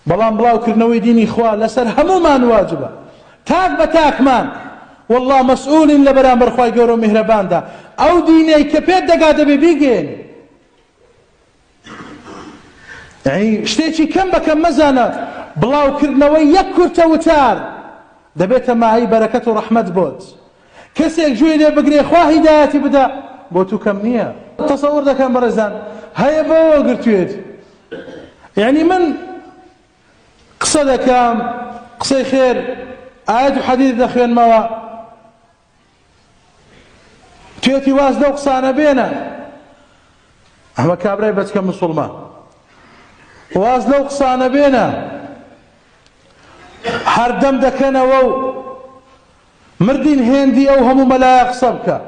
بەڵام بڵاوکردنەوەی دینی خوا لەسەر هەموومان واجبە تاک بە تاکمان والله مەسئولین لە بەرامبەر خوای گەورە و میهرەباندا ئەو دینەی کە پێت دەگا دەبێ بیگەێنی یعنی شتێکی کەم بەکەم مەزانە بڵاوکردنەوەی یەک کورتە وتار دەبێتە ماهی بەرەکەت و ڕەحمەت بۆت کەسێک گوێی لێ بگرێ خوا هیدایەتی بدە بۆ تو کەم نییە تەسەوور دەکەم بەڕێزان هەیە بەوە گرتوێت یعنی من قسە دەکەم قسەی خێر ئاەت و حەدیث دەخوێنمەوە توێتی واز لەو قسانە بێنە ئەمە کابرای بەچکە موسڵمان واز لەو قسانە بێنە هەردەم دەکەنەوە و مردین هێندی ئەو هەموو مەلایە قسە بکە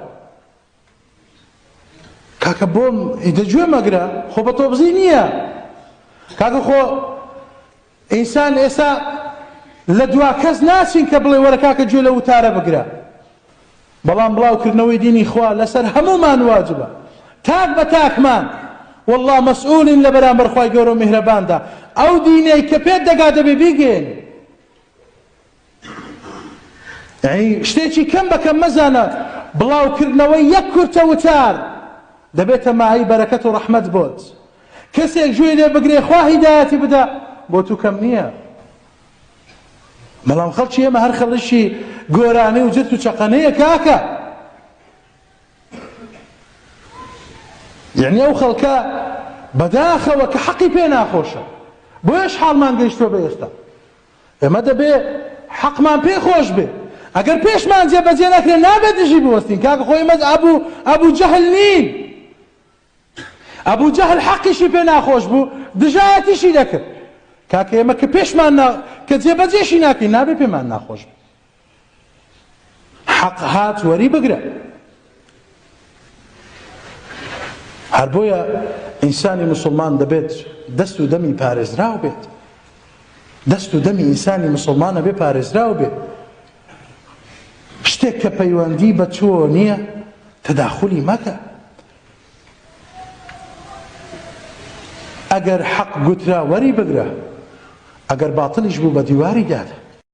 کاکە بۆم دەگوێ مەگرە خۆ بە تۆ بزی نییە کاکە خۆ ئینسان ئێستا لە دوا کەس ناچین کە بڵێ وەرە کاکە گوێ لە وتارە بگرە بەڵام بڵاوکردنەوەی دینی خوا لەسەر هەموومان واجبە تاک بە تاکمان والله مەسئولین لە بەرامبەر خوای گەورە و میهرەباندا ئەو دینەی کە پێت دەگا دەبێ بیگەێنی یعنی شتێکی کەم بەکەم مەزانە بڵاوکردنەوەی یەک کورتە وتار دەبێتە ماهی بەرەکەت و ڕەحمەت بۆت کەسێک گوێی لێ بگرێ خوا هیدایەتی بدە بۆ تو کەم نییە بەڵام خەڵکی ئێمە هەر خەڵشی گۆرانەی و جرت و چەقەنەیە کاکە یعنی ئەو خەڵکە بەداخەوە کە حەقی پێ ناخۆشە بۆیەش حاڵمان گەیشتووە بە ئێستا ئێمە دەبێ حەقمان پێ خۆش بێ ئەگەر پێشمان جێبەجێ نەکرێ نابێت دژی بوەستین کاکە خۆی مەز ئەبوو جەهل نین ئەبوو جەهل حەقیشی پێ ناخۆش بوو دژایەتیشی دەکرد کاکە ئێمە کە پێشمان کە جێبەجێشی ناکەین نابێ پێمان ناخۆش بێ حەق هات وەری بگرە هەر بۆیە ئینسانی موسڵمان دەبێت دەست و دەمی پارێزراو بێت دەست و دەمی ئینسانی موسڵمانە بێ پارێزراو بێت شتێک کە پەیوەندی بە تۆ نییە تەداخولی مەکە ئەگەر حەق گوترا وەری بگرە ئەگەر باتڵیش بوو بە دیواری دادە